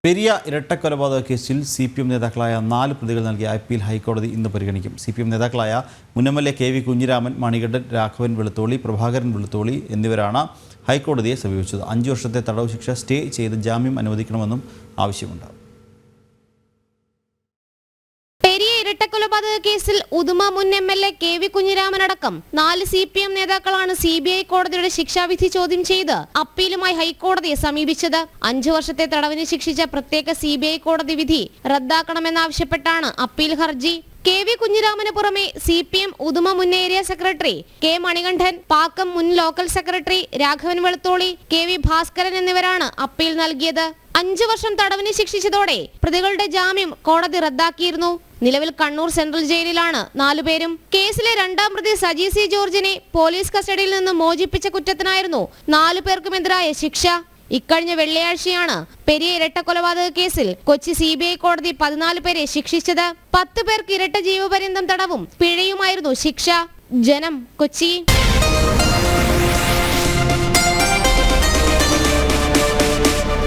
പെരിയ ഇരട്ടക്കൊലപാതക കേസിൽ CPM നേതാക്കളായ 4 പ്രതികൾ നൽകിയ അപ്പീൽ ഹൈക്കോടതി ഇന്ന് പരിഗണിക്കും. CPM നേതാക്കളായ മുൻ MLA KV കുഞ്ഞിരാമൻ, മണികണ്ഠൻ, രാഘവൻ വെളുത്തോളി, പ്രഭാകരൻ വെളുത്തോളി എന്നിവരാണ് ഹൈക്കോടതിയെ സമീപിച്ചത്. 5 വർഷത്തെ തടവ് ശിക്ഷ സ്റ്റേ ചെയ്ത് ജാമ്യം അനുവദിക്കണമെന്നും ആവശ്യമുണ്ട്. ഇരട്ടക്കൊലപാതക കേസിൽ ഉദുമ മുൻ MLA KV കുഞ്ഞിരാമൻ അടക്കം 4 CPM നേതാക്കളാണ് CBI കോടതിയുടെ ശിക്ഷാവിധി ചോദ്യം ചെയ്ത് അപ്പീലുമായി ഹൈക്കോടതിയെ സമീപിച്ചത്. 5 വർഷത്തെ തടവിന് ശിക്ഷിച്ച പ്രത്യേക CBI കോടതി വിധി റദ്ദാക്കണമെന്നാവശ്യപ്പെട്ടാണ് അപ്പീൽ ഹർജി. KV കുഞ്ഞിരാമന് പുറമെ CPM ഉദുമ മുൻ area secretary K Manikandan, Pakkam മുൻ local secretary Raghavan Velutholi, KV Bhaskaran എന്നിവരാണ് അപ്പീൽ നൽകിയത്. 5 വർഷം തടവിന് ശിക്ഷിച്ചതോടെ പ്രതികളുടെ ജാമ്യം കോടതി റദ്ദാക്കിയിരുന്നു. നിലവിൽ കണ്ണൂർ സെൻട്രൽ ജയിലിലാണ് 4 പേരും. കേസിലെ 2ാം പ്രതി സജി C ജോർജിനെ പോലീസ് കസ്റ്റഡിയിൽ നിന്ന് മോചിപ്പിച്ച കുറ്റത്തിനായിരുന്നു 4 പേർക്കുമെതിരായ ശിക്ഷ. ഇക്കഴിഞ്ഞ വെള്ളിയാഴ്ചയാണ് പെരിയ ഇരട്ടക്കൊലപാതക കേസിൽ കൊച്ചി CBI കോടതി 14 പേരെ ശിക്ഷിച്ചത്. 10 പേർക്ക് ഇരട്ട ജീവപര്യന്തം തടവും പിഴയുമായിരുന്നു ശിക്ഷ. ജനം, കൊച്ചി.